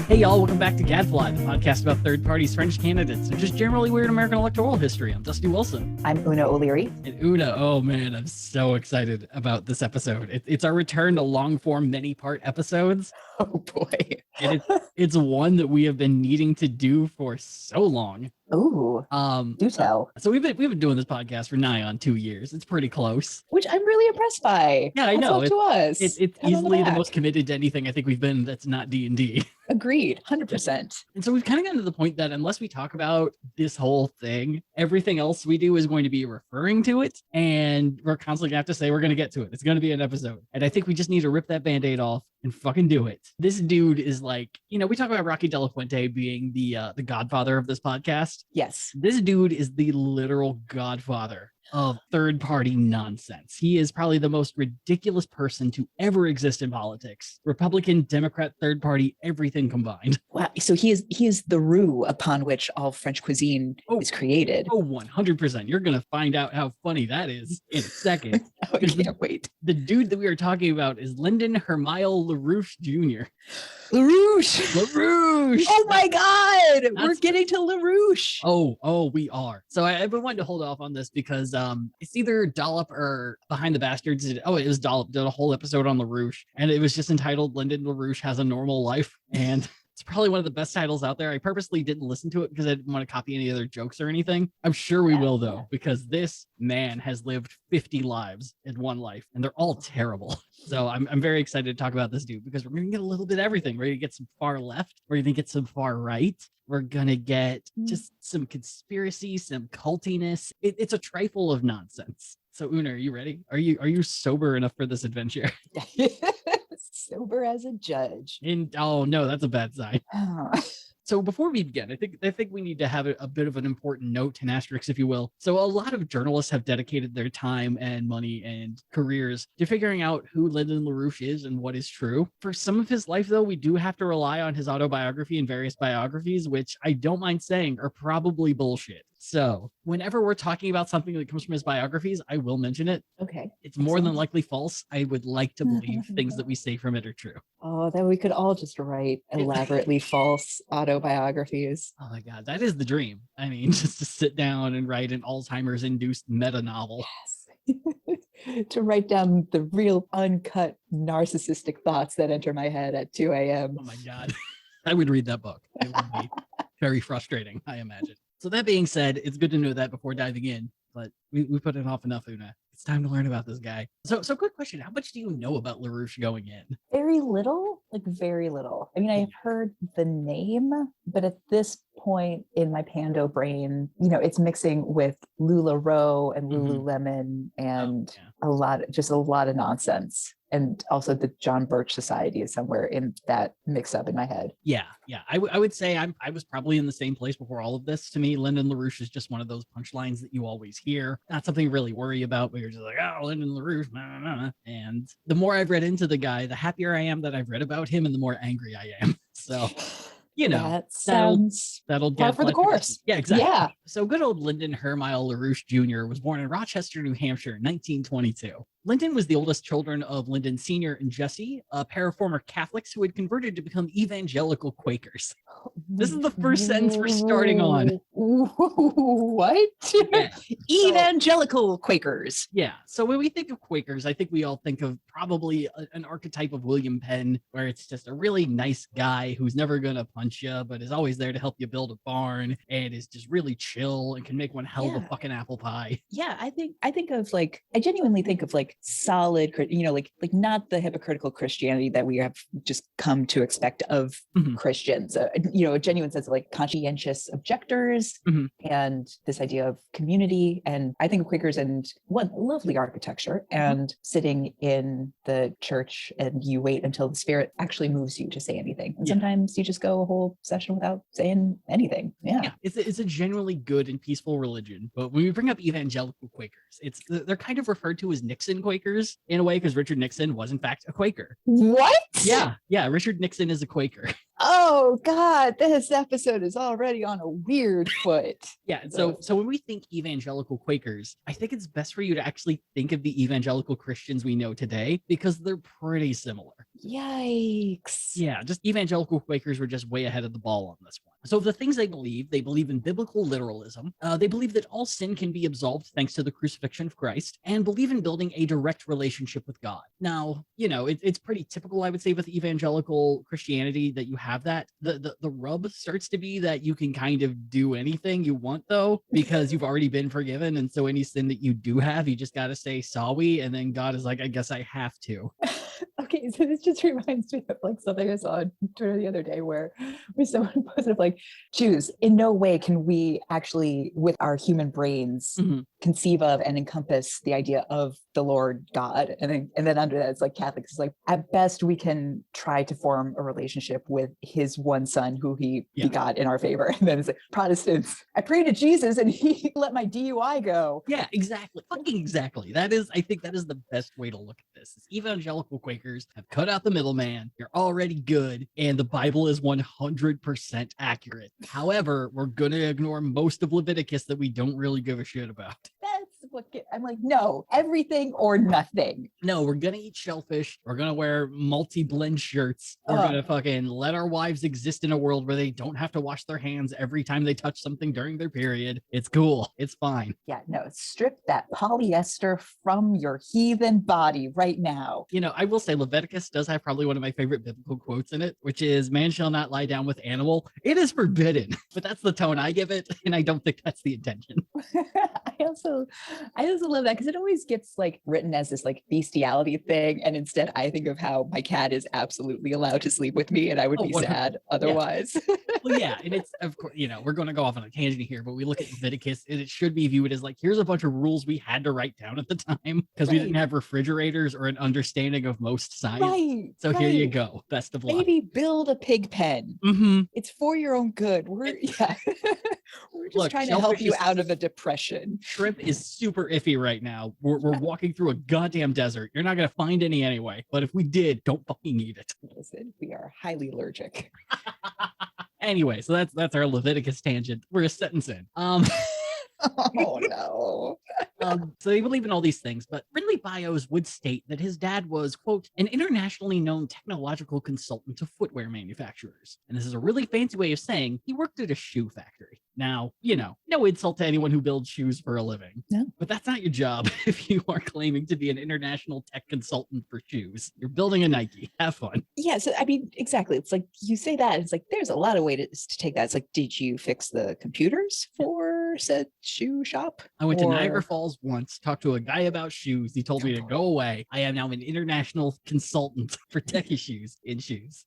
Hey y'all, welcome back to Gadfly, the podcast about third parties, French candidates, and just generally weird American electoral history. I'm Dusty Wilson. I'm Una O'Leary. And Una, oh man, I'm so excited about this episode. It's our return to long-form many-part episodes. Oh boy. And it's one that we have been needing to do for so long. Ooh, do tell. So we've been doing this podcast for nigh on 2 years. It's pretty close. Which I'm really impressed by. Yeah, I know. Up to us. It's easily the most committed to anything I think we've been that's not D&D. Agreed, 100%. And so we've kind of gotten to the point that unless we talk about this whole thing, everything else we do is going to be referring to it. And we're constantly going to have to say we're going to get to it. It's going to be an episode. And I think we just need to rip that Band-Aid off and fucking do it. This dude is like, we talk about Rocky De La Fuente being the godfather of this podcast. Yes. This dude is the literal godfather of third-party nonsense. He is probably the most ridiculous person to ever exist in politics. Republican, Democrat, third party, everything combined. Wow. So he is the roux upon which all French cuisine is created. Oh, 100%. You're going to find out how funny that is in a second. I can't wait. The dude that we are talking about is Lyndon LaRouche Jr. LaRouche! Oh my God! We're getting to LaRouche. Oh, we are. So I've been wanting to hold off on this because it's either Dollop or Behind the Bastards. It was Dollop did a whole episode on LaRouche, and it was just entitled Lyndon LaRouche Has a Normal Life. And it's probably one of the best titles out there. I purposely didn't listen to it because I didn't want to copy any other jokes or anything. I'm sure we will, though, because this man has lived 50 lives in one life, and they're all terrible. So I'm very excited to talk about this dude because we're going to get a little bit of everything. We're going to get some far left. We're going to get some far right. We're going to get just some conspiracy, some cultiness. It's a trifle of nonsense. So, Una, are you ready? Are you sober enough for this adventure? Sober as a judge. Oh no, that's a bad sign. So before we begin, I think we need to have a bit of an important note, an asterisk, if you will. So a lot of journalists have dedicated their time and money and careers to figuring out who Lyndon LaRouche is and what is true. For some of his life, though, we do have to rely on his autobiography and various biographies, which I don't mind saying are probably bullshit. So whenever we're talking about something that comes from his biographies, I will mention it. Okay. It's more than likely false. I would like to believe things that we say from it are true. Oh, then we could all just write elaborately false autobiographies. Oh my God, that is the dream. I mean, just to sit down and write an Alzheimer's-induced meta-novel. Yes. To write down the real uncut narcissistic thoughts that enter my head at 2 a.m. Oh my God. I would read that book. It would be very frustrating, I imagine. So that being said, it's good to know that before diving in, but we put it off enough, Una. It's time to learn about this guy. So quick question. How much do you know about LaRouche going in? Very little, very little. I mean, I've heard the name, but at this point in my Pando brain, it's mixing with LuLaRoe and Lululemon and a lot of nonsense. And also the John Birch Society is somewhere in that mix up in my head. Yeah. I would say I was probably in the same place before all of this. To me, Lyndon LaRouche is just one of those punchlines that you always hear. Not something you really worry about, but you're just like, oh, Lyndon LaRouche. Nah, nah, nah. And the more I've read into the guy, the happier I am that I've read about him and the more angry I am. So... that sounds that'll par for the course. Yeah, exactly. Yeah. So good old Lyndon LaRouche Jr. was born in Rochester, New Hampshire in 1922. Lyndon was the oldest children of Lyndon Sr. and Jessie, a pair of former Catholics who had converted to become evangelical Quakers. This is the first sentence we're starting on. What? Yeah. Evangelical Quakers. Yeah. So when we think of Quakers, I think we all think of probably an archetype of William Penn, where it's just a really nice guy who's never going to punch you, but is always there to help you build a barn and is just really chill and can make one hell of a fucking apple pie. Yeah. I genuinely think of solid, like not the hypocritical Christianity that we have just come to expect of Christians, a genuine sense of conscientious objectors and this idea of community. And I think of Quakers and one lovely architecture and sitting in the church and you wait until the Spirit actually moves you to say anything. And sometimes you just go a whole session without saying anything. Yeah. It's a genuinely good and peaceful religion. But when we bring up evangelical Quakers, they're kind of referred to as Nixon Quakers in a way, because Richard Nixon was in fact a Quaker. What? Yeah. Richard Nixon is a Quaker. Oh God, this episode is already on a weird foot. Yeah. So when we think evangelical Quakers, I think it's best for you to actually think of the evangelical Christians we know today, because they're pretty similar. Yikes. Yeah, just evangelical Quakers were just way ahead of the ball on this one. So the things they believe in biblical literalism. They believe that all sin can be absolved thanks to the crucifixion of Christ, and believe in building a direct relationship with God. Now, it's pretty typical, I would say, with evangelical Christianity that you have that. The rub starts to be that you can kind of do anything you want, though, because you've already been forgiven. And so any sin that you do have, you just got to say sorry. And then God is like, I guess I have to. Okay, so this just reminds me of like something I saw on Twitter the other day where someone posted like, Jews, in no way can we actually, with our human brains, conceive of and encompass the idea of the Lord God. And then under that, it's like Catholics, it's like, at best, we can try to form a relationship with his one son who he begot in our favor. And then it's like, Protestants, I pray to Jesus and he let my DUI go. Yeah, exactly. Fucking exactly. I think that is the best way to look at this. Is evangelical Quakers have cut out the middleman. You're already good. And the Bible is 100% accurate. However, we're going to ignore most of Leviticus that we don't really give a shit about. That's what I'm like, no, everything or nothing. No, we're going to eat shellfish. We're going to wear multi-blend shirts. We're going to fucking let our wives exist in a world where they don't have to wash their hands every time they touch something during their period. It's cool. It's fine. Yeah, no, strip that polyester from your heathen body right now. I will say Leviticus does have probably one of my favorite biblical quotes in it, which is, man shall not lie down with animal. It is forbidden, but that's the tone I give it. And I don't think that's the intention. I also love that because it always gets like written as this like bestiality thing. And instead I think of how my cat is absolutely allowed to sleep with me and I would be 100%. Sad otherwise. Yeah. Well, yeah. And it's, of course, we're going to go off on a tangent here, but we look at Leviticus and it should be viewed as like, here's a bunch of rules we had to write down at the time because we didn't have refrigerators or an understanding of most science. Right. So here you go. Best of luck. Maybe build a pig pen. It's for your own good. We're just trying to help you out of a depression. Shrimp is super iffy right now. We're walking through a goddamn desert. You're not going to find any anyway. But if we did, don't fucking eat it. Listen, we are highly allergic. Anyway, so that's our Leviticus tangent. We're a sentence in. Oh no. So they believe in all these things, but Brindley Bios would state that his dad was, quote, an internationally known technological consultant to footwear manufacturers. And this is a really fancy way of saying he worked at a shoe factory. Now, no insult to anyone who builds shoes for a living. No. But that's not your job if you are claiming to be an international tech consultant for shoes. You're building a Nike. Have fun. Yeah, so I mean, exactly. It's like you say that, it's like there's a lot of ways to take that. It's like, did you fix the computers for said shoe shop? I went to Niagara Falls once, talked to a guy about shoes. He told me to go away. I am now an international consultant for tech issues in shoes.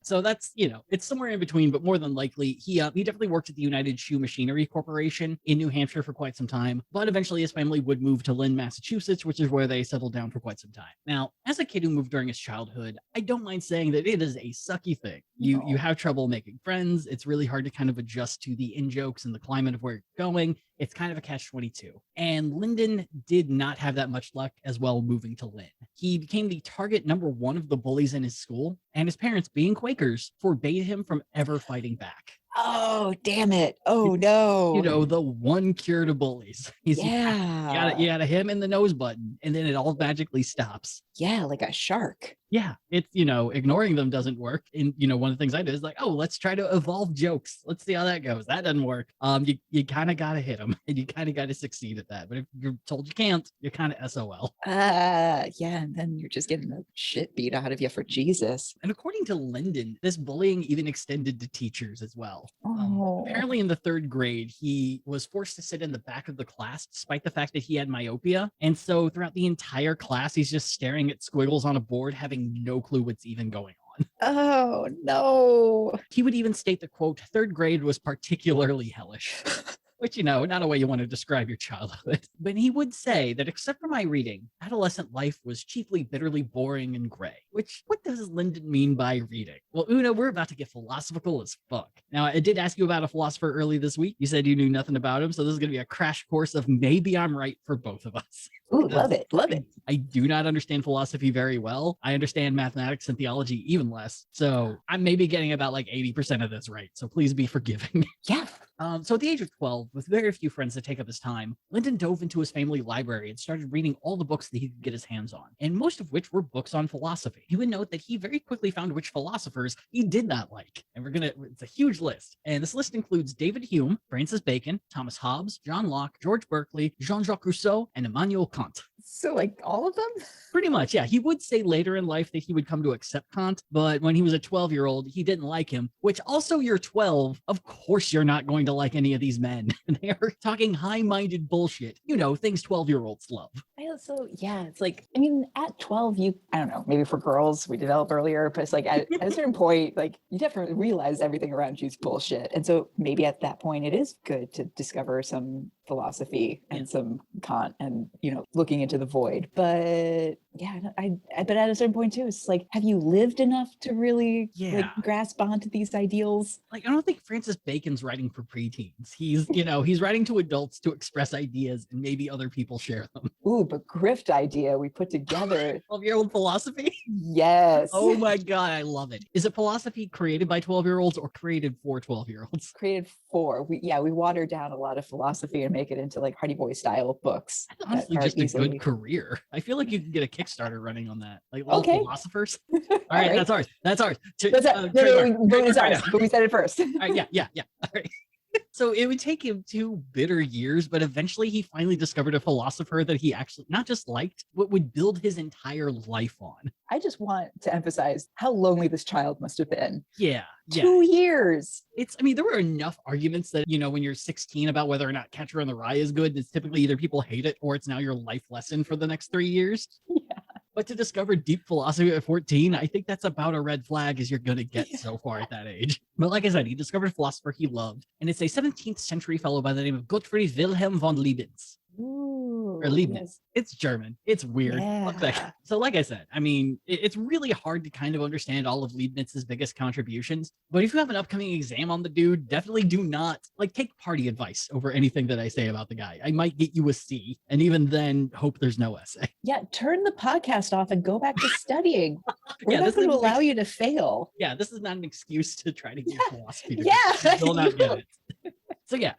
So that's, it's somewhere in between, but more than likely, he definitely worked at the United Shoe Machinery Corporation in New Hampshire for quite some time, but eventually his family would move to Lynn, Massachusetts, which is where they settled down for quite some time. Now, as a kid who moved during his childhood, I don't mind saying that it is a sucky thing. You have trouble making friends. It's really hard to kind of adjust to the in-jokes and the climate of where you're going. It's kind of a catch-22. And Lyndon did not have that much luck as well moving to Lynn. He became the target number one of the bullies in his school, and his parents, being Quakers, forbade him from ever fighting back. Oh, damn it. Oh, no. The one cure to bullies. You gotta hit him in the nose button, and then it all magically stops. Yeah, like a shark. Yeah, it's, ignoring them doesn't work. And, one of the things I did is like, oh, let's try to evolve jokes. Let's see how that goes. That doesn't work. You kind of got to hit them and you kind of got to succeed at that. But if you're told you can't, you're kind of SOL. Yeah, and then you're just getting the shit beat out of you for Jesus. And according to Lyndon, this bullying even extended to teachers as well. Oh. Apparently in the 3rd grade, he was forced to sit in the back of the class despite the fact that he had myopia. And so throughout the entire class, he's just staring at squiggles on a board, having no clue what's even going on. Oh, no. He would even state that, quote, 3rd grade was particularly hellish. Which, not a way you want to describe your childhood. But he would say that except for my reading, adolescent life was chiefly bitterly boring and gray. Which, what does Lyndon mean by reading? Well, Una, we're about to get philosophical as fuck. Now, I did ask you about a philosopher early this week. You said you knew nothing about him, so this is going to be a crash course of maybe I'm right for both of us. Ooh, love it. I do not understand philosophy very well. I understand mathematics and theology even less. So I'm maybe getting about like 80% of this right. So please be forgiving. Yeah. So at the age of 12, with very few friends to take up his time, Lyndon dove into his family library and started reading all the books that he could get his hands on, and most of which were books on philosophy. He would note that he very quickly found which philosophers he did not like. And it's a huge list. And this list includes David Hume, Francis Bacon, Thomas Hobbes, John Locke, George Berkeley, Jean-Jacques Rousseau, and Immanuel Kant. So like all of them? Pretty much, yeah. He would say later in life that he would come to accept Kant, but when he was a 12-year-old, he didn't like him, which also you're 12. Of course you're not going to like any of these men. They are talking high-minded bullshit. You know, things 12-year-olds love. So yeah, it's like, I mean, at 12, I don't know, maybe for girls, we develop earlier, but it's like at a certain point, like you definitely realize everything around you is bullshit. And so maybe at that point, it is good to discover some philosophy and some Kant and, looking into the void. But yeah, but at a certain point too, it's like, have you lived enough to really grasp onto these ideals? Like, I don't think Francis Bacon's writing for preteens. He's writing to adults to express ideas and maybe other people share them. Ooh, but grift idea we put together. 12-year-old philosophy? Yes. Oh my God, I love it. Is it philosophy created by 12-year-olds or created for 12-year-olds? Created for. We water down a lot of philosophy and make it into like Hardy Boy style books. That's honestly just a good career. I feel like you can get a Kickstarter running on that. Like all philosophers. All right, that's ours. That's ours. But we said it first. All right, yeah. All right. So it would take him 2 bitter years, but eventually he finally discovered a philosopher that he actually not just liked, but would build his entire life on. I just want to emphasize how lonely this child must have been. Yeah. 2 years. There were enough arguments that, when you're 16 about whether or not Catcher in the Rye is good, it's typically either people hate it or it's now your life lesson for the next 3 years. Yeah. But to discover deep philosophy at 14, I think that's about a red flag as you're going to get so far at that age. But like I said, he discovered a philosopher he loved, and it's a 17th century fellow by the name of Gottfried Wilhelm von Leibniz. Ooh, or Leibniz. Yes. It's German. It's weird. Yeah. So like I said, it's really hard to kind of understand all of Leibniz's biggest contributions. But if you have an upcoming exam on the dude, definitely do not take party advice over anything that I say about the guy. I might get you a C, and even then hope there's no essay. Yeah, turn the podcast off and go back to studying. We're not going to allow you to fail. Yeah, this is not an excuse to try to get philosophy degree. Yeah. You will not get it.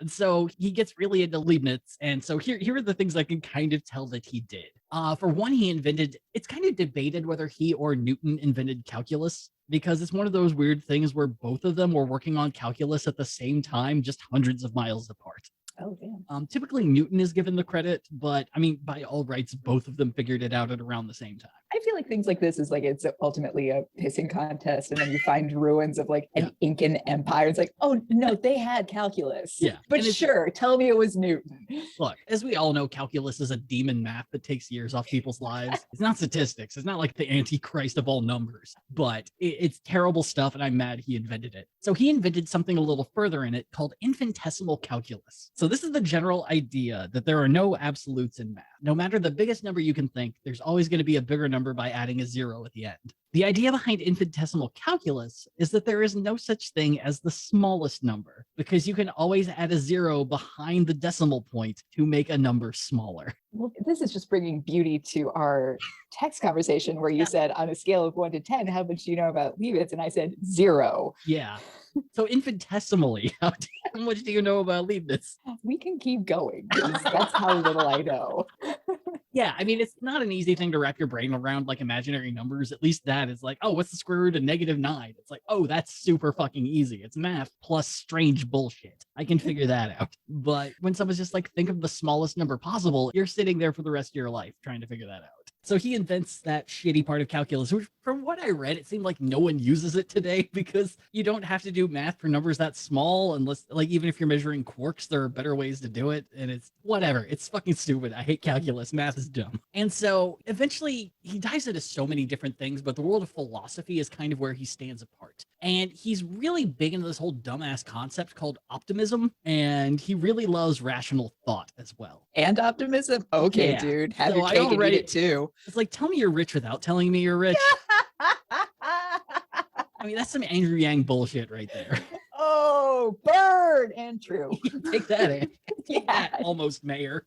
So he gets really into Leibniz. And so here are the things I can kind of tell that he did. For one, it's kind of debated whether he or Newton invented calculus, because it's one of those weird things where both of them were working on calculus at the same time, just hundreds of miles apart. Oh, damn. Typically Newton is given the credit, but by all rights, both of them figured it out at around the same time. I feel like things like this is it's ultimately a pissing contest, and then you find ruins of an Incan empire. It's oh no, they had calculus. Yeah, but sure, tell me it was Newton. Look, as we all know, calculus is a demon math that takes years off people's lives. It's not statistics. It's not like the Antichrist of all numbers, but it's terrible stuff, and I'm mad he invented it. So he invented something a little further in it called infinitesimal calculus. So this is the general idea that there are no absolutes in math. No matter the biggest number you can think, there's always going to be a bigger number by adding a 0 at the end. The idea behind infinitesimal calculus is that there is no such thing as the smallest number, because you can always add a 0 behind the decimal point to make a number smaller. Well, this is just bringing beauty to our text conversation where you said on a scale of 1 to 10, how much do you know about Leibniz? And I said 0. Yeah. So infinitesimally, how much do you know about Leibniz? We can keep going, because that's how little I know. Yeah, it's not an easy thing to wrap your brain around, imaginary numbers. At least that is what's the square root of -9? It's oh, that's super fucking easy. It's math plus strange bullshit. I can figure that out. But when someone's just think of the smallest number possible, you're sitting there for the rest of your life trying to figure that out. So he invents that shitty part of calculus, which from what I read, it seemed like no one uses it today, because you don't have to do math for numbers that small unless, even if you're measuring quarks, there are better ways to do it. And it's whatever. It's fucking stupid. I hate calculus. Math is dumb. And so eventually he dives into so many different things, but the world of philosophy is kind of where he stands apart. And he's really big into this whole dumbass concept called optimism. And he really loves rational thought as well. And optimism? Okay, yeah. Dude. Have your cake and eat it too. It's tell me you're rich without telling me you're rich. That's some Andrew Yang bullshit right there. Oh, burn and true. Take that, Andy. Yeah. Almost mayor.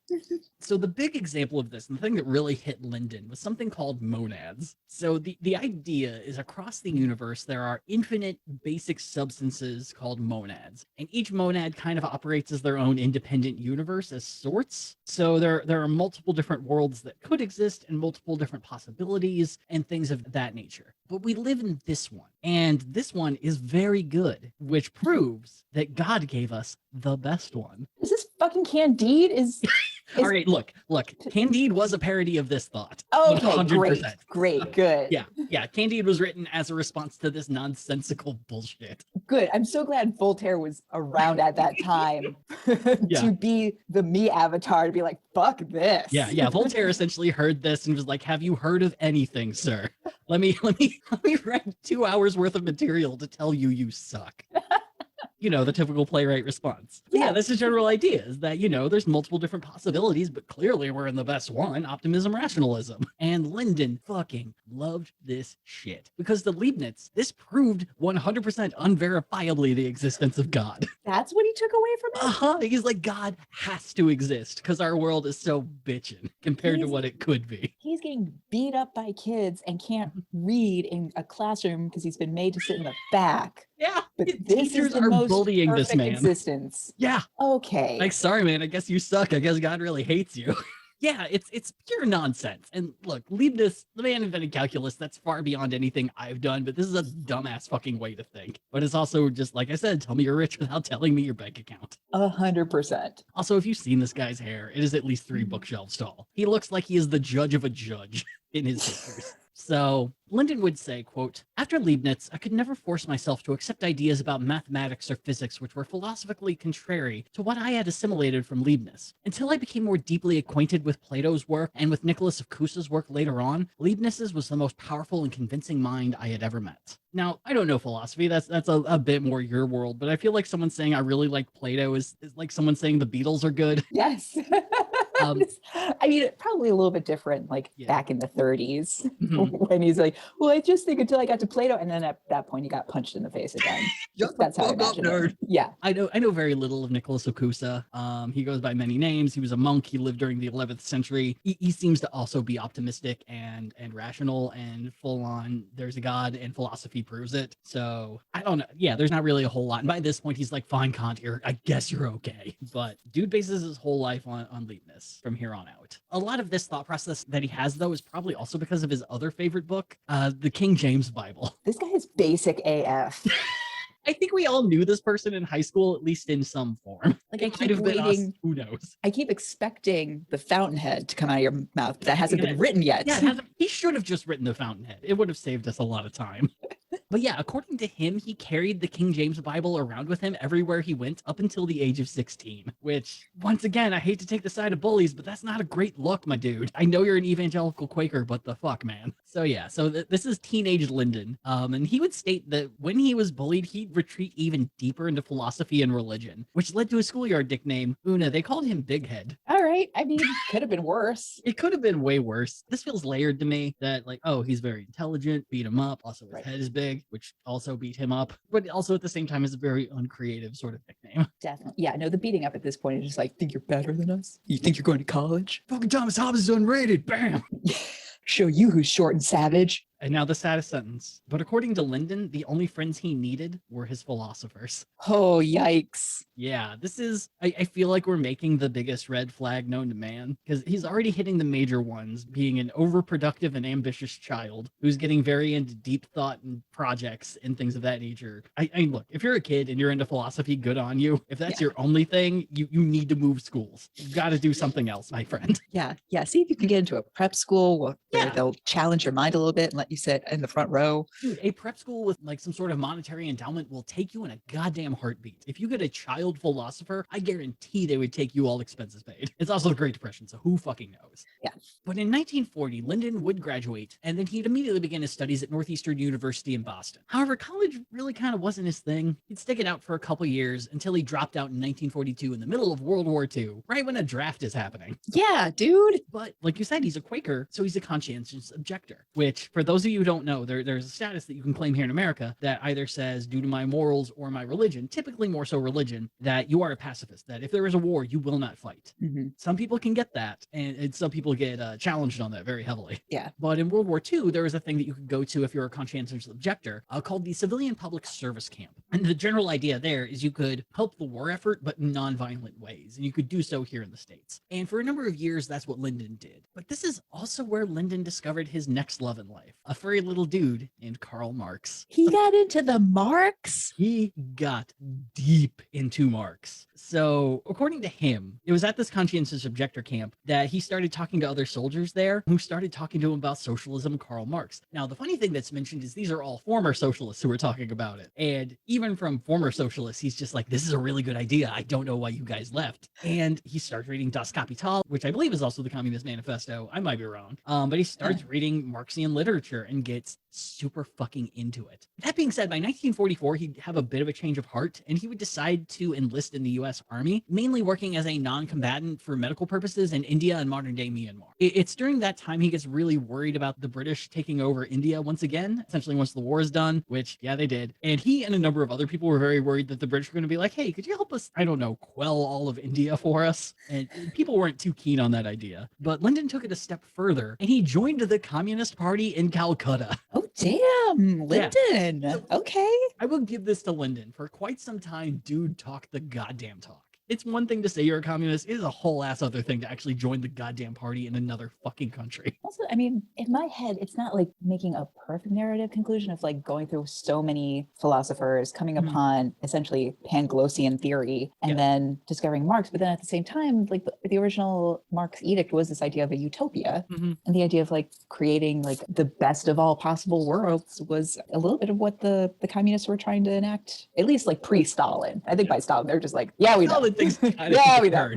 So the big example of this, and the thing that really hit Lyndon, was something called monads. So the idea is across the universe, there are infinite basic substances called monads. And each monad kind of operates as their own independent universe as sorts. So there are multiple different worlds that could exist and multiple different possibilities and things of that nature. But we live in this one. And this one is very good, which proves that God gave us the best one. Is this fucking Candide? Is all right, look. Candide was a parody of this thought. okay, 100%. great, good. Yeah. Candide was written as a response to this nonsensical bullshit. Good. I'm so glad Voltaire was around at that time to be the me avatar, to be like, fuck this. Yeah. Voltaire essentially heard this and was like, have you heard of anything, sir? Let me write 2 hours worth of material to tell you suck. The typical playwright response. Yeah, that's the general idea, is that, there's multiple different possibilities, but clearly we're in the best one, optimism, rationalism. And Lyndon fucking loved this shit. Because to Leibniz, this proved 100% unverifiably the existence of God. That's what he took away from it? He's like, God has to exist because our world is so bitchin' compared to what it could be. He's getting beat up by kids and can't read in a classroom because he's been made to sit in the back. Yeah, but this teachers is the are most bullying this man. Existence. Yeah. Okay. Like, sorry, man. I guess you suck. I guess God really hates you. Yeah, it's pure nonsense. And look, Leibniz, the man invented calculus. That's far beyond anything I've done, but this is a dumbass fucking way to think. But it's also just, like I said, tell me you're rich without telling me your bank account. 100%. Also, if you've seen this guy's hair, it is at least 3 bookshelves tall. He looks like he is the judge of a judge in his papers. So Lyndon would say, quote, after Leibniz, I could never force myself to accept ideas about mathematics or physics which were philosophically contrary to what I had assimilated from Leibniz. Until I became more deeply acquainted with Plato's work and with Nicholas of Cusa's work later on, Leibniz's was the most powerful and convincing mind I had ever met. Now, I don't know philosophy. That's a bit more your world, but I feel like someone saying I really like Plato is like someone saying the Beatles are good. Yes. I mean, probably a little bit different, like back in the 30s when he's like, well, I just think until I got to Plato. And then at that point, he got punched in the face again. That's how I imagine it. Yeah. I know very little of Nicholas of Cusa. He goes by many names. He was a monk. He lived during the 11th century. He seems to also be optimistic and rational and full on. There's a God and philosophy proves it. So I don't know. Yeah, there's not really a whole lot. And by this point, he's like, fine, Kant, I guess you're okay. But dude bases his whole life on Leibniz from here on out. A lot of this thought process that he has, though, is probably also because of his other favorite book, the King James Bible. This guy is basic AF. I think we all knew this person in high school, at least in some form. Like, I keep waiting. Who knows? I keep expecting the fountainhead to come out of your mouth, but that hasn't been written yet. Yeah, he should have just written the fountainhead. It would have saved us a lot of time. But yeah, according to him, he carried the King James Bible around with him everywhere he went up until the age of 16, which, once again, I hate to take the side of bullies, but that's not a great look, my dude. I know you're an evangelical Quaker, but the fuck, man. So yeah, this is teenage Lyndon. And he would state that when he was bullied, he'd retreat even deeper into philosophy and religion, which led to a schoolyard nickname, Una. They called him Big Head. All right. I mean, could have been worse. It could have been way worse. This feels layered to me, that like, oh, he's very intelligent, beat him up. Also, his head is big, which also beat him up, but also at the same time is a very uncreative sort of nickname. Definitely. Yeah, no, the beating up at this point is just like, think you're better than us? You think you're going to college? Fucking Thomas Hobbes is unrated. Bam! Show you who's short and savage. And now the saddest sentence. But according to Lyndon, the only friends he needed were his philosophers. Oh, yikes. Yeah, this is, I feel like we're making the biggest red flag known to man, because he's already hitting the major ones, being an overproductive and ambitious child who's getting very into deep thought and projects and things of that nature. I mean, look, if you're a kid and you're into philosophy, good on you. If that's your only thing, you need to move schools. You've got to do something else, my friend. Yeah. See if you can get into a prep school where they'll challenge your mind a little bit and let you sit in the front row. Dude, a prep school with like some sort of monetary endowment will take you in a goddamn heartbeat. If you get a child philosopher, I guarantee they would take you all expenses paid. It's also the Great Depression, so who fucking knows? Yeah. But in 1940, Lyndon would graduate, and then he'd immediately begin his studies at Northeastern University in Boston. However, college really kind of wasn't his thing. He'd stick it out for a couple years until he dropped out in 1942 in the middle of World War II, right when a draft is happening. Yeah, dude. But like you said, he's a Quaker, so he's a conscientious objector, which for those those of you who don't know, there's a status that you can claim here in America that either says, due to my morals or my religion, typically more so religion, that you are a pacifist, that if there is a war, you will not fight. Some people can get that, and some people get challenged on that very heavily. Yeah. But in World War II, there was a thing that you could go to if you're a conscientious objector called the Civilian Public Service Camp. And the general idea there is you could help the war effort, but in non-violent ways. And you could do so here in the States. And for a number of years, that's what Lyndon did. But this is also where Lyndon discovered his next love in life, a furry little dude named Karl Marx. He got into the Marx? He got deep into Marx. So according to him, it was at this conscientious objector camp that he started talking to other soldiers there who started talking to him about socialism and Karl Marx. Now, the funny thing that's mentioned is these are all former socialists who were talking about it. And even from former socialists, he's just like, this is a really good idea. I don't know why you guys left. And he starts reading Das Kapital, which I believe is also the Communist Manifesto. I might be wrong. But he starts reading Marxian literature and gets super fucking into it. That being said, by 1944, he'd have a bit of a change of heart and he would decide to enlist in the US Army, mainly working as a non-combatant for medical purposes in India and modern-day Myanmar. It's during that time he gets really worried about the British taking over India once again, essentially once the war is done, which, yeah, they did. And he and a number of other people were very worried that the British were going to be like, hey, could you help us, I don't know, quell all of India for us? And people weren't too keen on that idea. But Lyndon took it a step further and he joined the Communist Party in Calcutta. Oh, damn, Lyndon. Yeah. Okay. I will give this to Lyndon. For quite some time, dude talked the goddamn talk. It's one thing to say you're a communist. It is a whole ass other thing to actually join the goddamn party in another fucking country. Also, I mean, in my head, it's not like making a perfect narrative conclusion of like going through so many philosophers, coming upon essentially Panglossian theory, and then discovering Marx. But then at the same time, like the original Marx edict was this idea of a utopia. And the idea of like creating like the best of all possible worlds was a little bit of what the communists were trying to enact, at least like pre-Stalin. I think by Stalin, they're just like, yeah, we know. Things yeah, we know.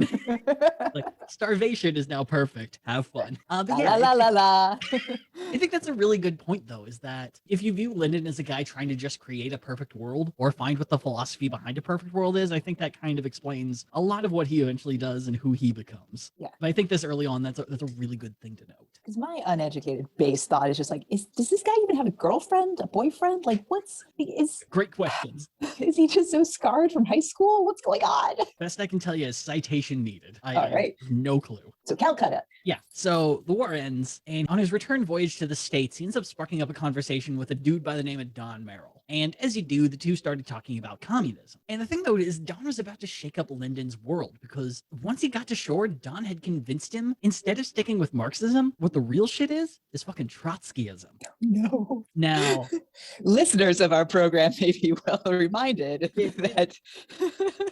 Like starvation is now perfect. Have fun. But yeah, I think that's a really good point, though, is that if you view Lyndon as a guy trying to just create a perfect world or find what the philosophy behind a perfect world is, I think that kind of explains a lot of what he eventually does and who he becomes. Yeah. But I think this early on, that's a really good thing to note. Because my uneducated base thought is just like, does this guy even have a girlfriend, a boyfriend? Like, great questions. Is he just so scarred from high school? What's going on? Best I can tell you is citation needed. All right. No clue. So Calcutta. Yeah. So the war ends, and on his return voyage to the States, he ends up sparking up a conversation with a dude by the name of Don Merrill. And as you do, the two started talking about communism. And the thing, though, is Don was about to shake up Lyndon's world because once he got to shore, Don had convinced him, instead of sticking with Marxism, what the real shit is fucking Trotskyism. No. Now, listeners of our program may be well reminded that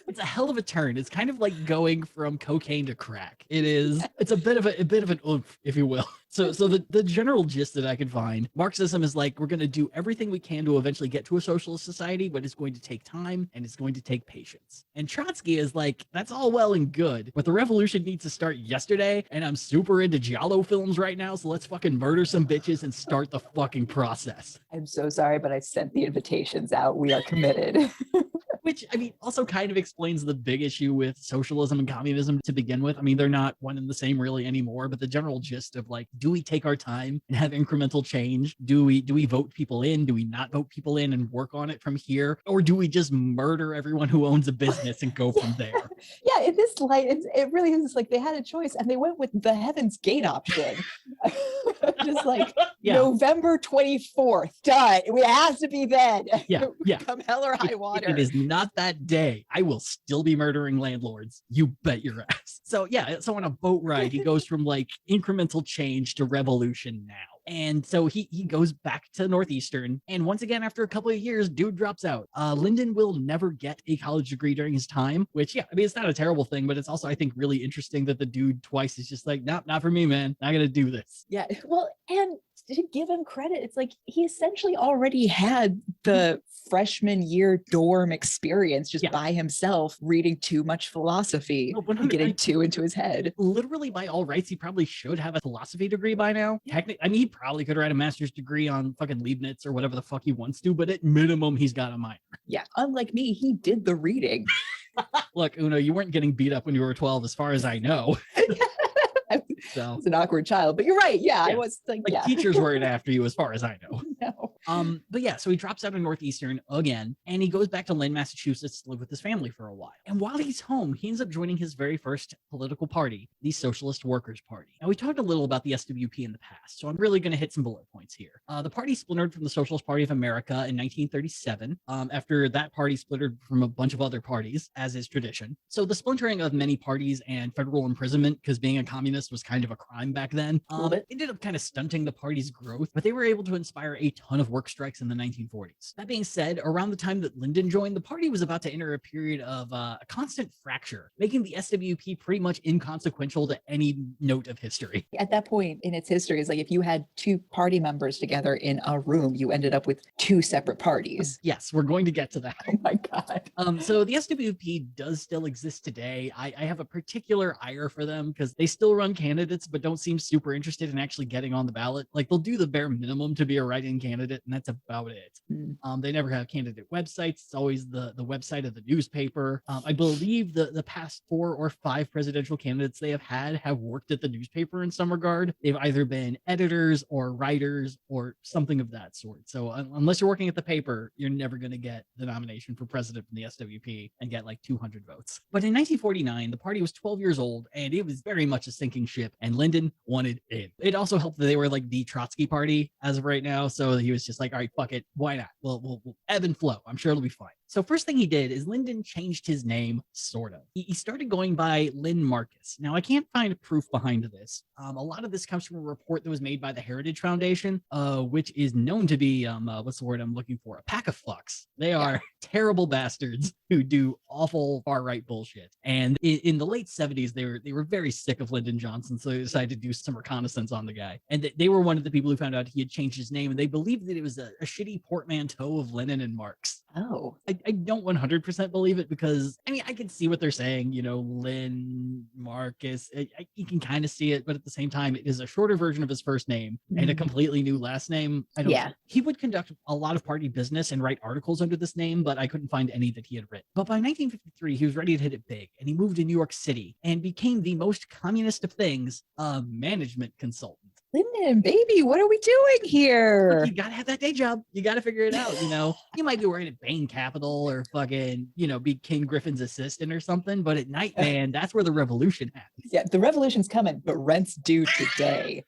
it's a hell of a turn. It's kind of like going from cocaine to crack. It's a bit of an oomph, if you will. So the general gist that I could find, Marxism is like, we're going to do everything we can to eventually get to a socialist society, but it's going to take time and it's going to take patience. And Trotsky is like, that's all well and good, but the revolution needs to start yesterday, and I'm super into giallo films right now, so let's fucking murder some bitches and start the fucking process. I'm so sorry, but I sent the invitations out. We are committed. Which, I mean, also kind of explains the big issue with socialism and communism to begin with. I mean, they're not one and the same really anymore, but the general gist of like, do we take our time and have incremental change? Do we vote people in? Do we not vote people in and work on it from here? Or do we just murder everyone who owns a business and go from there? Yeah, in this light, it really is like they had a choice and they went with the Heaven's Gate option. Just like November 24th, done. It has to be then. Yeah. Come hell or high water. It is not that day. I will still be murdering landlords. You bet your ass. So on a boat ride, he goes from like incremental change to revolution now. And so he goes back to Northeastern. And once again, after a couple of years, dude drops out. Lyndon will never get a college degree during his time, which, I mean, it's not a terrible thing, but it's also, I think, really interesting that the dude twice is just like, nope, not for me, man. Not going to do this. Yeah. Well, and to give him credit, it's like he essentially already had the freshman year dorm experience just by himself, reading too much philosophy and getting too into his head. Literally, by all rights, he probably should have a philosophy degree by now. Technically, I mean, he probably could write a master's degree on fucking Leibniz or whatever the fuck he wants to, but at minimum, he's got a minor. Yeah, unlike me, he did the reading. Look, Uno, you weren't getting beat up when you were 12, as far as I know. So it's an awkward child, but you're right. Yeah, I was like teachers weren't after you as far as I know. No. But yeah, so he drops out of Northeastern again, and he goes back to Lynn, Massachusetts to live with his family for a while. And while he's home, he ends up joining his very first political party, the Socialist Workers' Party. Now, we talked a little about the SWP in the past, so I'm really going to hit some bullet points here. The party splintered from the Socialist Party of America in 1937, after that party splintered from a bunch of other parties, as is tradition. So the splintering of many parties and federal imprisonment, because being a communist was kind of a crime back then, ended up kind of stunting the party's growth, but they were able to inspire a ton of work strikes in the 1940s. That being said, around the time that Lyndon joined, the party was about to enter a period of a constant fracture, making the SWP pretty much inconsequential to any note of history. At that point in its history, it's like if you had two party members together in a room, you ended up with two separate parties. Yes, we're going to get to that. Oh my God. So the SWP does still exist today. I have a particular ire for them because they still run candidates, but don't seem super interested in actually getting on the ballot. Like, they'll do the bare minimum to be a write-in candidate, and that's about it. They never have candidate websites. It's always the website of the newspaper. I believe the past 4 or 5 presidential candidates they have worked at the newspaper in some regard. They've either been editors or writers or something of that sort. So unless you're working at the paper, you're never going to get the nomination for president from the SWP and get like 200 votes. But in 1949, the party was 12 years old, and it was very much a sinking ship, and Lyndon wanted in. It also helped that they were like the Trotsky party as of right now, so he was just like, all right, fuck it, why not? We'll ebb and flow. I'm sure it'll be fine. So first thing he did is Lyndon changed his name, sort of. He started going by Lynn Marcus. Now, I can't find proof behind this. A lot of this comes from a report that was made by the Heritage Foundation, which is known to be, what's the word I'm looking for? A pack of fucks. They are terrible bastards who do awful far-right bullshit. And in the late 70s, they were very sick of Lyndon Johnson, so they decided to do some reconnaissance on the guy. And they were one of the people who found out he had changed his name, and they believed that it was a shitty portmanteau of Lenin and Marx. Oh. I don't 100% believe it because, I mean, I can see what they're saying, you know, Lynn, Marcus, you can kind of see it, but at the same time, it is a shorter version of his first name and a completely new last name. He would conduct a lot of party business and write articles under this name, but I couldn't find any that he had written. But by 1953, he was ready to hit it big, and he moved to New York City and became the most communist of things, a management consultant. Lyndon, baby, what are we doing here? Look, you gotta have that day job. You gotta figure it out, you know. You might be working at Bain Capital or fucking, you know, be King Griffin's assistant or something, but at night, man, that's where the revolution happens. Yeah, the revolution's coming, but rent's due today.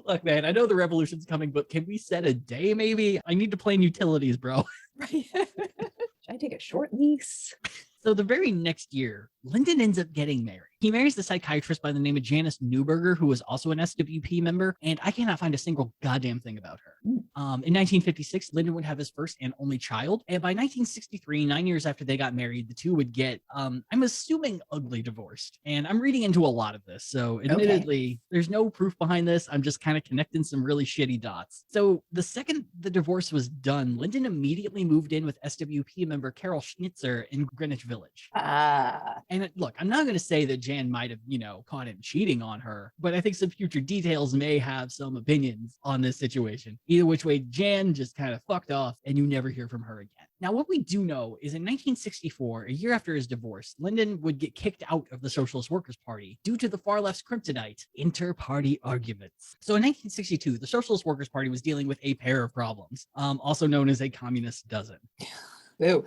Look, man, I know the revolution's coming, but can we set a day maybe? I need to plan utilities, bro. Right. Should I take a short lease? So the very next year, Lyndon ends up getting married. He marries the psychiatrist by the name of Janice Newberger, who was also an SWP member, and I cannot find a single goddamn thing about her. In 1956, Lyndon would have his first and only child, and by 1963, 9 years after they got married, the two would get, I'm assuming, ugly divorced. And I'm reading into a lot of this, so admittedly, there's no proof behind this. I'm just kind of connecting some really shitty dots. So the second the divorce was done, Lyndon immediately moved in with SWP member Carol Schnitzer in Greenwich Village. And look, I'm not going to say that Jan might have, you know, caught him cheating on her, but I think some future details may have some opinions on this situation. Either which way, Jan just kind of fucked off and you never hear from her again. Now, what we do know is in 1964, a year after his divorce, Lyndon would get kicked out of the Socialist Workers' Party due to the far left's kryptonite, inter-party arguments. So in 1962, the Socialist Workers' Party was dealing with a pair of problems, also known as a communist dozen. Ew.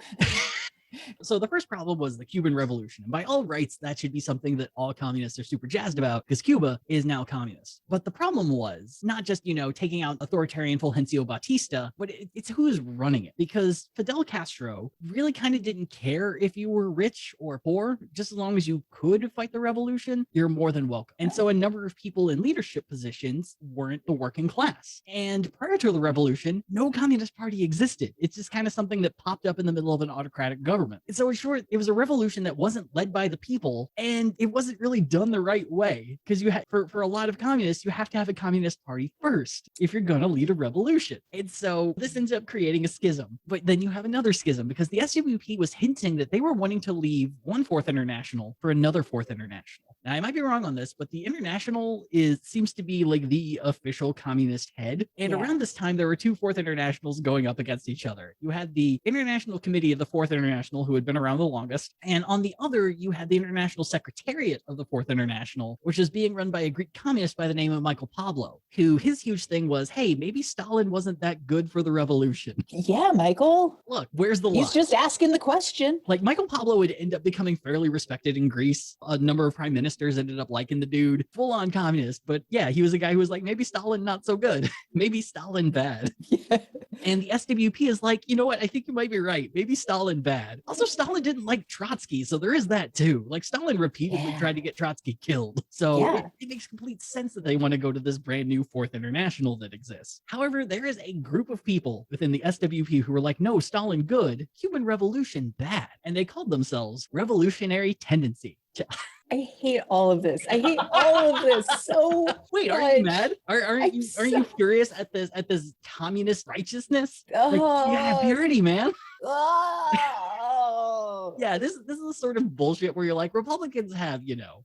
So the first problem was the Cuban Revolution. And by all rights, that should be something that all communists are super jazzed about because Cuba is now communist. But the problem was not just, you know, taking out authoritarian Fulgencio Batista, but it's who's running it. Because Fidel Castro really kind of didn't care if you were rich or poor. Just as long as you could fight the revolution, you're more than welcome. And so a number of people in leadership positions weren't the working class. And prior to the revolution, no communist party existed. It's just kind of something that popped up in the middle of an autocratic government. And so in short, it was a revolution that wasn't led by the people, and it wasn't really done the right way. Because you had for a lot of communists, you have to have a communist party first if you're gonna lead a revolution. And so this ends up creating a schism. But then you have another schism because the SWP was hinting that they were wanting to leave one Fourth International for another Fourth International. Now I might be wrong on this, but the International seems to be like the official communist head. And around this time, there were two Fourth Internationals going up against each other. You had the International Committee of the Fourth International, who had been around the longest. And on the other, you had the International Secretariat of the Fourth International, which is being run by a Greek communist by the name of Michael Pablo, who his huge thing was, hey, maybe Stalin wasn't that good for the revolution. Yeah, Michael. Look, where's the lie? He's just asking the question. Like, Michael Pablo would end up becoming fairly respected in Greece. A number of prime ministers ended up liking the dude. Full-on communist. But yeah, he was a guy who was like, maybe Stalin not so good. Maybe Stalin bad. Yeah. And the SWP is like, you know what? I think you might be right. Maybe Stalin bad. Also, Stalin didn't like Trotsky, so there is that too. Like, Stalin repeatedly tried to get Trotsky killed. So it makes complete sense that they want to go to this brand new Fourth International that exists. However, there is a group of people within the SWP who were like, no, Stalin good, Cuban Revolution bad. And they called themselves Revolutionary Tendency. I hate all of this. I hate all of this so Wait, much. are you mad? Aren't you furious at this communist righteousness? Like, you have purity, man. Oh. Yeah, this is the sort of bullshit where you're like, Republicans have,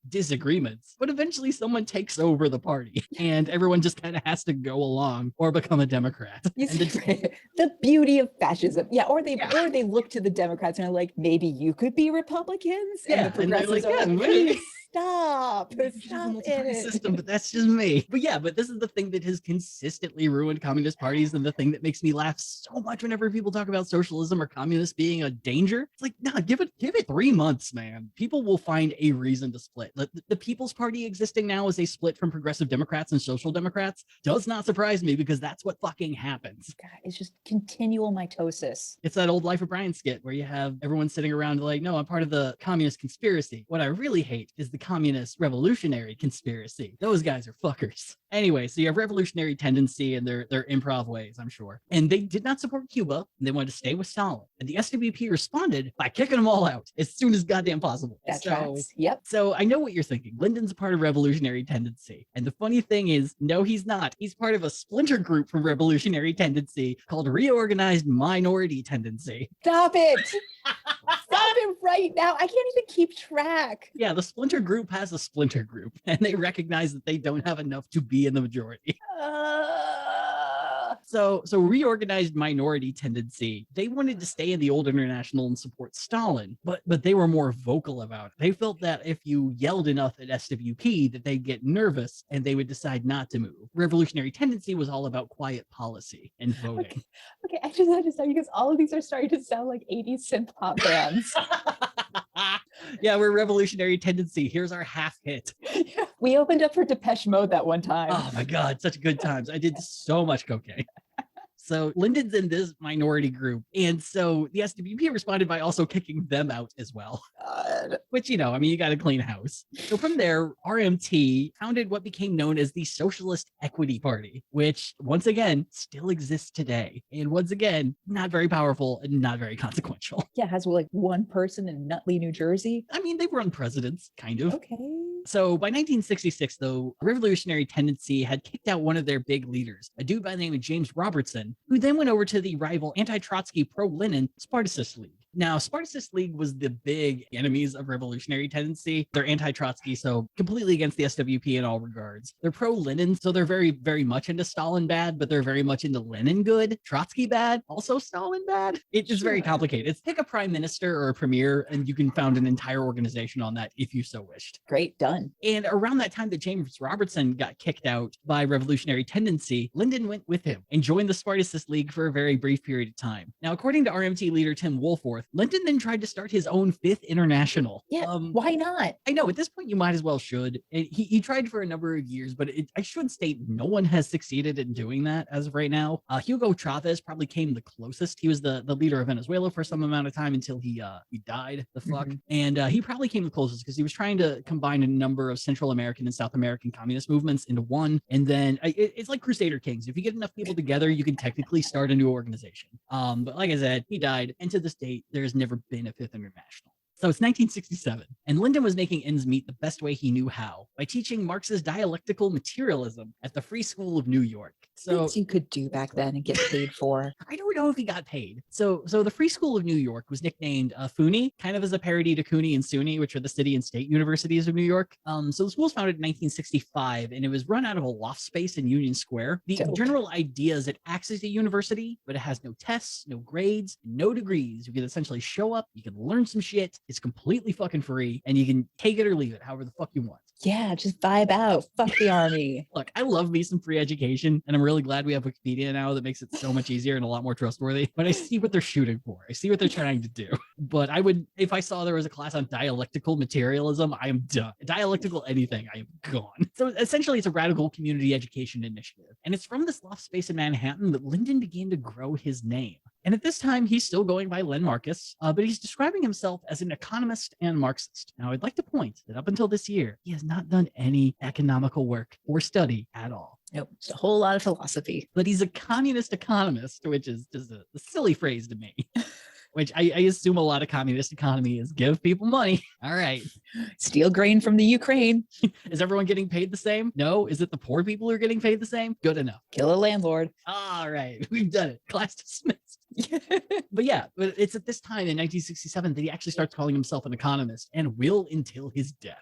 disagreements, but eventually someone takes over the party and everyone just kind of has to go along or become a Democrat. The beauty of fascism. Yeah, or they look to the Democrats and are like, maybe you could be Republicans. Yeah, and the progressives are like, please stop it. System, but that's just me. But this is the thing that has consistently ruined communist parties, and the thing that makes me laugh so much whenever people talk about socialism or communists being a danger. It's like, nah, give it 3 months, man. People will find a reason to split. The People's Party existing now as a split from progressive Democrats and social Democrats does not surprise me, because that's what fucking happens. God, it's just continual mitosis. It's that old Life of Brian skit where you have everyone sitting around like, no, I'm part of the communist conspiracy. What I really hate is the communist revolutionary conspiracy. Those guys are fuckers. Anyway, so you have Revolutionary Tendency and their improv ways, I'm sure. And they did not support Cuba, and they wanted to stay with Stalin. And the SWP responded by kicking them all out as soon as goddamn possible. That tracks. Yep. So I know what you're thinking. Lyndon's a part of Revolutionary Tendency. And the funny thing is, no, he's not. He's part of a splinter group from Revolutionary Tendency called Reorganized Minority Tendency. Stop it. Stop it right now. I can't even keep track. Yeah, the splinter group has a splinter group, and they recognize that they don't have enough to be in the majority. So Reorganized Minority Tendency, they wanted to stay in the old international and support Stalin, but they were more vocal about it. They felt that if you yelled enough at SWP that they'd get nervous and they would decide not to move. Revolutionary Tendency was all about quiet policy and voting. Okay, I just had to say, because all of these are starting to sound like 80s synth pop bands. Yeah, we're Revolutionary Tendency. Here's our half hit. Yeah, we opened up for Depeche Mode that one time. Oh my God, such good times. I did so much cocaine. So Lyndon's in this minority group. And so the SWP responded by also kicking them out as well. God. Which, you got to clean house. So from there, RMT founded what became known as the Socialist Equity Party, which once again still exists today. And once again, not very powerful and not very consequential. Yeah, it has like one person in Nutley, New Jersey. I mean, they run presidents, kind of. Okay. So by 1966, though, Revolutionary Tendency had kicked out one of their big leaders, a dude by the name of James Robertson, who then went over to the rival anti-Trotsky pro-Lenin Spartacist League. Now, Spartacist League was the big enemies of Revolutionary Tendency. They're anti-Trotsky, so completely against the SWP in all regards. They're pro-Lenin, so they're very, very much into Stalin bad, but they're very much into Lenin good. Trotsky bad, also Stalin bad. It's just very complicated. It's pick a prime minister or a premier, and you can found an entire organization on that if you so wished. Great, done. And around that time that James Robertson got kicked out by Revolutionary Tendency, Lyndon went with him and joined the Spartacist League for a very brief period of time. Now, according to RMT leader Tim Woolforth, Lyndon then tried to start his own Fifth International. Yeah, why not? I know, at this point, you might as well should. He tried for a number of years, but I should state no one has succeeded in doing that as of right now. Hugo Chavez probably came the closest. He was the leader of Venezuela for some amount of time until he died, the fuck. Mm-hmm. And he probably came the closest because he was trying to combine a number of Central American and South American communist movements into one. And then it's like Crusader Kings. If you get enough people together, you can technically start a new organization. But like I said, he died. And to this date, there's never been a Fifth International. So it's 1967, and Lyndon was making ends meet the best way he knew how, by teaching Marx's dialectical materialism at the Free School of New York. So Things you could do back then and get paid for. I don't know if he got paid. So the Free School of New York was nicknamed FUNY, kind of as a parody to CUNY and SUNY, which are the city and state universities of New York. So the school was founded in 1965, and it was run out of a loft space in Union Square. The general idea is it acts as a university, but it has no tests, no grades, no degrees. You can essentially show up, you can learn some shit. It's completely fucking free, and you can take it or leave it however the fuck you want. Yeah, just vibe out. Fuck the army. Look, I love me some free education, and I'm really glad we have Wikipedia now that makes it so much easier and a lot more trustworthy. But I see what they're shooting for. I see what they're trying to do. But I would, if I saw there was a class on dialectical materialism, I am done. Dialectical anything, I am gone. So essentially, it's a radical community education initiative. And it's from this loft space in Manhattan that Lyndon began to grow his name. And at this time, he's still going by Len Marcus, but he's describing himself as an economist and Marxist. Now, I'd like to point that up until this year, he has not done any economical work or study at all. Nope, it's a whole lot of philosophy. But he's a communist economist, which is just a silly phrase to me. Which I assume a lot of communist economy is give people money. All right. Steal grain from the Ukraine. Is everyone getting paid the same? No. Is it the poor people who are getting paid the same? Good enough. Kill a landlord. All right. We've done it. Class dismissed. But it's at this time in 1967 that he actually starts calling himself an economist and will until his death.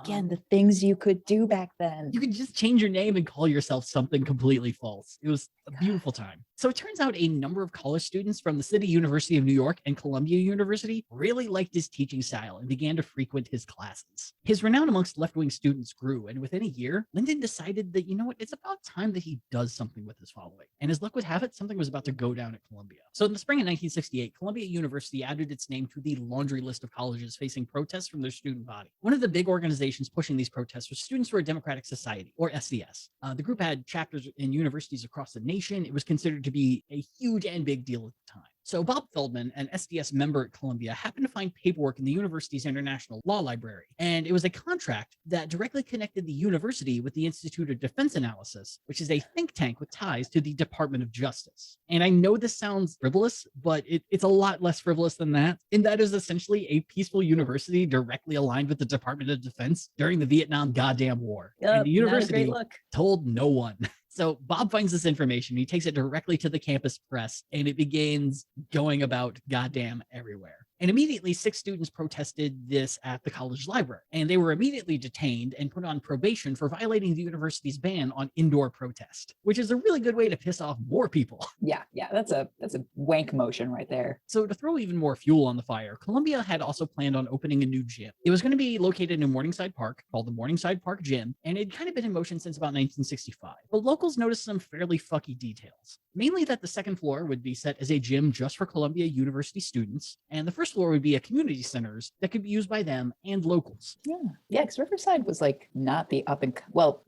Again, the things you could do back then. You could just change your name and call yourself something completely false. It was a beautiful time. So it turns out a number of college students from the City University of New York and Columbia University really liked his teaching style and began to frequent his classes. His renown amongst left-wing students grew, and within a year, Lyndon decided that, you know what, it's about time that he does something with his following. And as luck would have it, something was about to go down at Columbia. So in the spring of 1968, Columbia University added its name to the laundry list of colleges facing protests from their student body. One of the big organizations pushing these protests was Students for a Democratic Society, or SDS. The group had chapters in universities across the nation. It was considered to be a huge and big deal at the time. So Bob Feldman, an SDS member at Columbia, happened to find paperwork in the university's International Law Library. And it was a contract that directly connected the university with the Institute of Defense Analysis, which is a think tank with ties to the Department of Justice. And I know this sounds frivolous, but it's a lot less frivolous than that. And that is essentially a peaceful university directly aligned with the Department of Defense during the Vietnam goddamn war. And the university told no one. So Bob finds this information, he takes it directly to the campus press, and it begins going about goddamn everywhere. And immediately, 6 students protested this at the college library, and they were immediately detained and put on probation for violating the university's ban on indoor protest, which is a really good way to piss off more people. Yeah, that's a wank motion right there. So to throw even more fuel on the fire, Columbia had also planned on opening a new gym. It was going to be located in Morningside Park, called the Morningside Park Gym, and it had kind of been in motion since about 1965. But locals noticed some fairly fucky details, mainly that the second floor would be set as a gym just for Columbia University students, and the first floor would be a community centers that could be used by them and locals. Yeah, because Riverside was like not the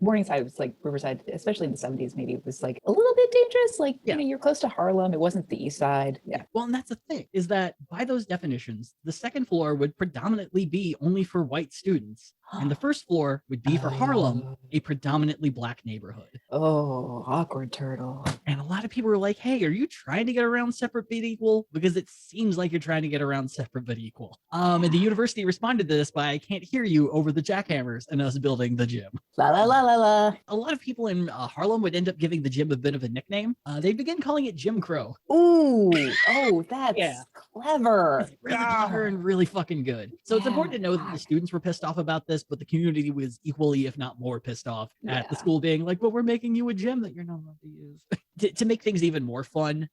Morningside was like Riverside, especially in the 70s, maybe it was like a little bit dangerous. Like, you know, you're close to Harlem. It wasn't the east side. Yeah. Well, and that's the thing, is that by those definitions, the second floor would predominantly be only for white students. And the first floor would be for Harlem, a predominantly black neighborhood. Oh, awkward turtle. And a lot of people were like, hey, are you trying to get around separate but equal? Because it seems like you're trying to get around separate but equal. And the university responded to this by, I can't hear you over the jackhammers and us building the gym. La la la la la. A lot of people in Harlem would end up giving the gym a bit of a nickname. They began calling it Jim Crow. Ooh, that's clever. It's really clever and really fucking good. So it's important to know that the students were pissed off about this, but the community was equally, if not more, pissed off at the school being like, but we're making you a gym that you're not allowed to use. To make things even more fun,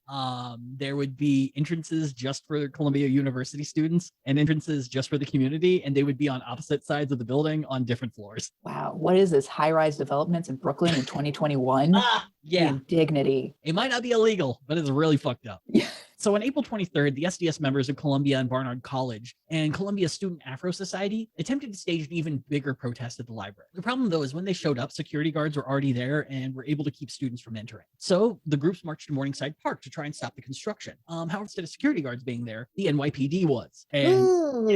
there would be entrances just for Columbia University students and entrances just for the community, and they would be on opposite sides of the building on different floors. Wow, what is this? High-rise developments in Brooklyn in 2021? Yeah. Indignity. It might not be illegal, but it's really fucked up. Yeah. So on April 23rd, the SDS members of Columbia and Barnard College and Columbia Student Afro Society attempted to stage an even bigger protest at the library. The problem, though, is when they showed up, security guards were already there and were able to keep students from entering. So the groups marched to Morningside Park to try and stop the construction. However, instead of security guards being there, the NYPD was. And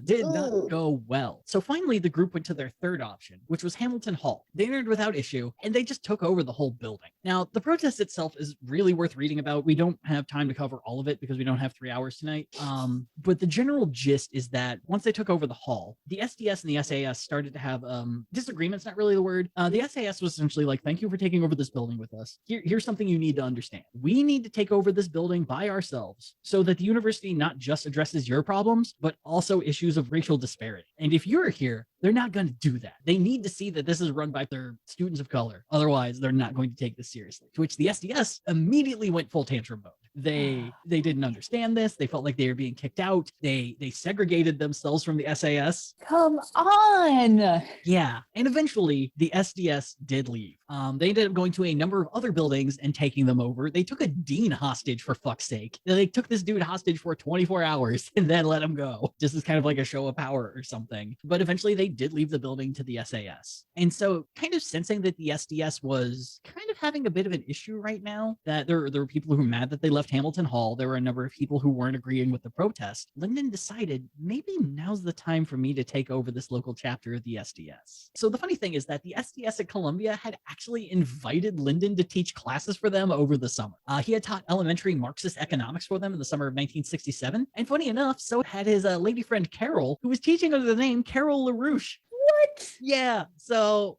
did not go well. So finally, the group went to their third option, which was Hamilton Hall. They entered without issue, and they just took over the whole building. Now, the protest itself is really worth reading about. We don't have time to cover all of it because we don't have 3 hours tonight. But the general gist is that once they took over the hall, the SDS and the SAS started to have disagreements, not really the word. The SAS was essentially like, thank you for taking over this building with us. Here's something you need to understand. We need to take over this building by ourselves so that the university not just addresses your problems, but also issues of racial disparity. And if you're here, they're not going to do that. They need to see that this is run by their students of color. Otherwise, they're not going to take this seriously. To which the SDS immediately went full tantrum mode. They didn't understand this. They felt like they were being kicked out. They segregated themselves from the SAS. Come on. Yeah. And eventually the SDS did leave. They ended up going to a number of other buildings and taking them over. They took a dean hostage, for fuck's sake. They took this dude hostage for 24 hours and then let him go. Just as kind of like a show of power or something. But eventually they did leave the building to the SAS. And so kind of sensing that the SDS was kind of having a bit of an issue right now, that there were people who were mad that they left Hamilton Hall. There were a number of people who weren't agreeing with the protest. Lyndon decided maybe now's the time for me to take over this local chapter of the SDS. So the funny thing is that the SDS at Columbia had actually invited Lyndon to teach classes for them over the summer. He had taught elementary Marxist economics for them in the summer of 1967. And funny enough, so had his lady friend Carol, who was teaching under the name Carol LaRouche. What? Yeah, so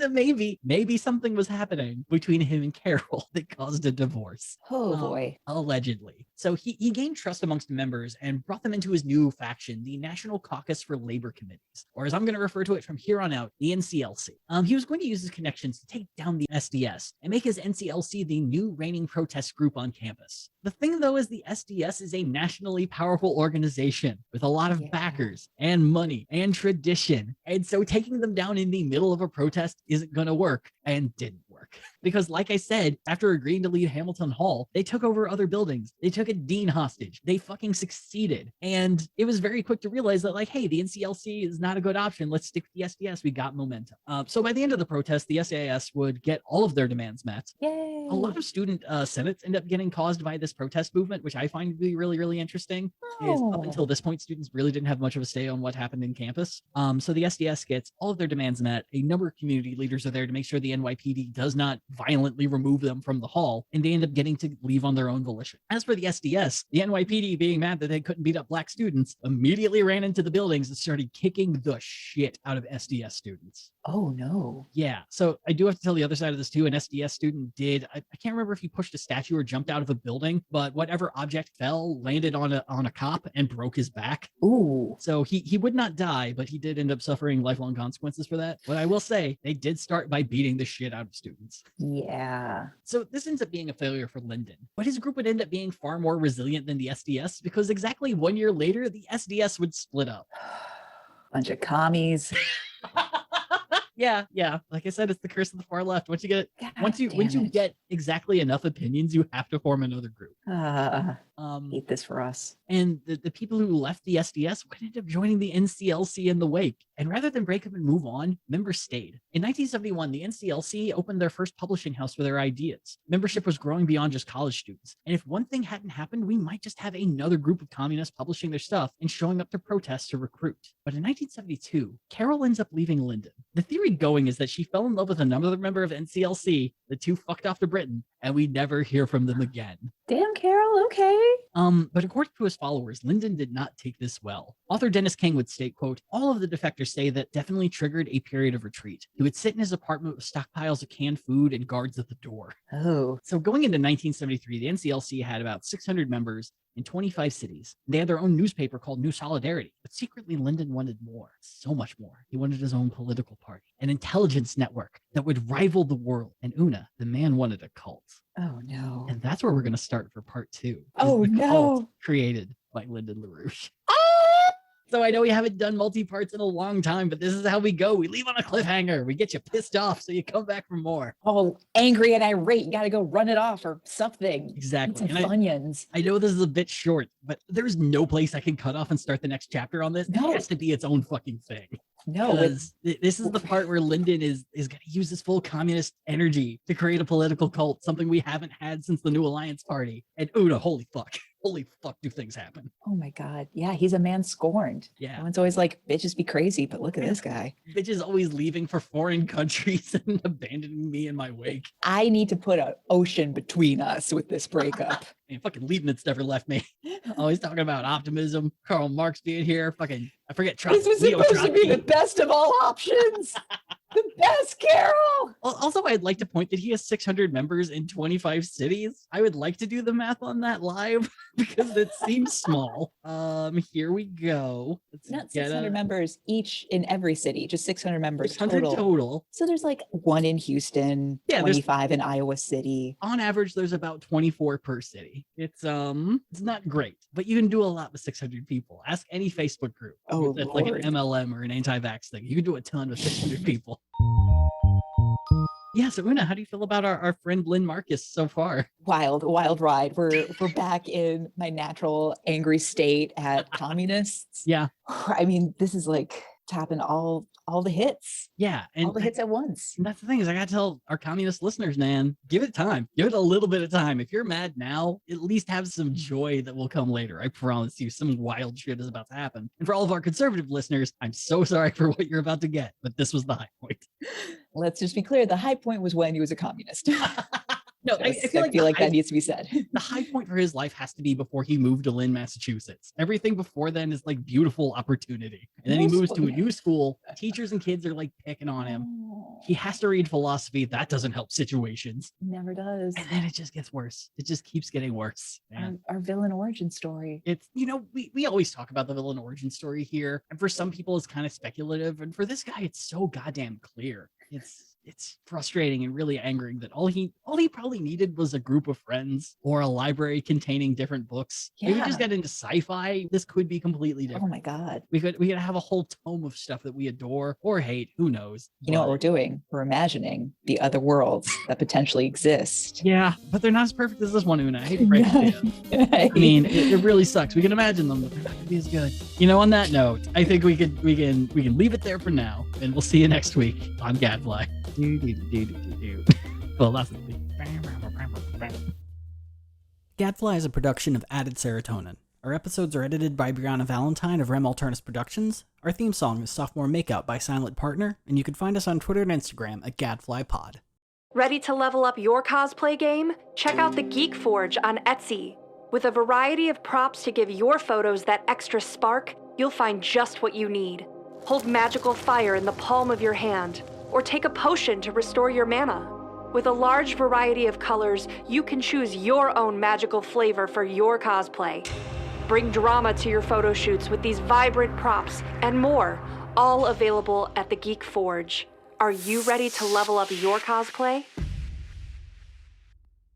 maybe something was happening between him and Carol that caused a divorce. Oh boy. Allegedly. So he gained trust amongst members and brought them into his new faction, the National Caucus for Labor Committees, or as I'm going to refer to it from here on out, the NCLC. He was going to use his connections to take down the SDS and make his NCLC the new reigning protest group on campus. The thing, though, is the SDS is a nationally powerful organization with a lot of backers and money and tradition. And so taking them down in the middle of a protest isn't going to work, and didn't work. Because like I said, after agreeing to leave Hamilton Hall, they took over other buildings. They took a dean hostage. They fucking succeeded. And it was very quick to realize that, like, hey, the NCLC is not a good option. Let's stick with the SDS. We got momentum. So by the end of the protest, the SAS would get all of their demands met. Yay. A lot of student senates end up getting caused by this protest movement, which I find to be really, really interesting. Is up until this point, students really didn't have much of a say on what happened in campus. So the SDS gets all of their demands met. A number of community leaders are there to make sure the NYPD does not violently remove them from the hall, and they end up getting to leave on their own volition. As for the SDS, the NYPD, being mad that they couldn't beat up black students, immediately ran into the buildings and started kicking the shit out of SDS students. Oh no. Yeah. So I do have to tell the other side of this too. An SDS student did, I can't remember if he pushed a statue or jumped out of a building, but whatever object fell landed on a cop and broke his back. Ooh. So he would not die, but he did end up suffering lifelong consequences for that. But I will say they did start by beating the shit out of students. Yeah. So this ends up being a failure for Lyndon, but his group would end up being far more resilient than the SDS, because exactly 1 year later, the SDS would split up. Bunch of commies. Yeah. Like I said, it's the curse of the far left. Once you God get exactly enough opinions, you have to form another group. Hate this for us. And the people who left the SDS would end up joining the NCLC in the wake. And rather than break up and move on, members stayed. In 1971, the NCLC opened their first publishing house for their ideas. Membership was growing beyond just college students. And if one thing hadn't happened, we might just have another group of communists publishing their stuff and showing up to protests to recruit. But in 1972, Carol ends up leaving Lyndon. The theory going is that she fell in love with another member of NCLC, the two fucked off to Britain, and we never hear from them again. Damn, Carol, okay. But according to his followers, Lyndon did not take this well. Author Dennis King would state, quote, all of the defectors say that definitely triggered a period of retreat. He would sit in his apartment with stockpiles of canned food and guards at the door. Oh. So going into 1973, the NCLC had about 600 members in 25 cities. They had their own newspaper called New Solidarity, but secretly Lyndon wanted more, so much more. He wanted his own political party, an intelligence network that would rival the world. And Una, the man, wanted a cult. Oh no. And that's where we're going to start for part 2. Oh no. Created by Lyndon LaRouche. So I know we haven't done multi-parts in a long time, but this is how we go. We leave on a cliffhanger. We get you pissed off so you come back for more. Oh, angry and irate. You got to go run it off or something. Exactly. Eat some Funyuns. I know this is a bit short, but there's no place I can cut off and start the next chapter on this. No. It has to be its own fucking thing. No, this is the part where Lyndon is going to use his full communist energy to create a political cult, something we haven't had since the New Alliance Party. And Una, holy fuck. holy fuck, do things happen. Oh my God. Yeah, he's a man scorned. Yeah. Everyone's always like, bitches be crazy, but look at this guy. Bitches always leaving for foreign countries and abandoning me in my wake. I need to put an ocean between us with this breakup. I mean, fucking Leibniz never left me. Always talking about optimism. Karl Marx being here. Fucking, I forget. This was supposed to be the best of all options. The best, Carol. Also, I'd like to point that he has 600 members in 25 cities. I would like to do the math on that live because it seems small. Here we go. Let's not 600 members each in every city, just 600 members 600 total. So there's like one in Houston, 25 in Iowa City. On average, there's about 24 per city. It's not great, but you can do a lot with 600 people. Ask any Facebook group. Oh, it's like an MLM or an anti-vax thing. You can do a ton with 600 people. Yeah, so Una, how do you feel about our friend Lynn Marcus so far? Wild ride. We're back in my natural angry state at communists. Yeah. I mean, this is like tapping all the hits. Yeah. And all the hits at once. And that's the thing is I gotta tell our communist listeners, man, give it time. Give it a little bit of time. If you're mad now, at least have some joy that will come later. I promise you some wild shit is about to happen. And for all of our conservative listeners, I'm so sorry for what you're about to get, but this was the high point. Let's just be clear. The high point was when he was a communist. No, I feel like that needs to be said. The high point for his life has to be before he moved to Lynn, Massachusetts. Everything before then is like beautiful opportunity. And then he moves to a new school. Teachers and kids are like picking on him. He has to read philosophy. That doesn't help situations. Never does. And then it just gets worse. It just keeps getting worse. Our villain origin story. It's, we always talk about the villain origin story here. And for some people, it's kind of speculative. And for this guy, it's so goddamn clear. It's frustrating and really angering that all he probably needed was a group of friends or a library containing different books. Yeah. If we just got into sci-fi, this could be completely different. Oh my God. We could have a whole tome of stuff that we adore or hate. Who knows? You know what we're doing? We're imagining the other worlds that potentially exist. Yeah, but they're not as perfect as this one, Una. I hate to break it to you. I mean, it really sucks. We can imagine them, but they're not gonna be as good. On that note, I think we can leave it there for now, and we'll see you next week on Gadfly. Philosophy. Gadfly is a production of Added Serotonin. Our episodes are edited by Brianna Valentine of Rem Alternus Productions. Our theme song is Sophomore Makeout by Silent Partner, and you can find us on Twitter and Instagram at GadflyPod. Ready to level up your cosplay game? Check out the Geek Forge on Etsy. With a variety of props to give your photos that extra spark, you'll find just what you need. Hold magical fire in the palm of your hand, or take a potion to restore your mana. With a large variety of colors, you can choose your own magical flavor for your cosplay. Bring drama to your photo shoots with these vibrant props and more, all available at the Geek Forge. Are you ready to level up your cosplay?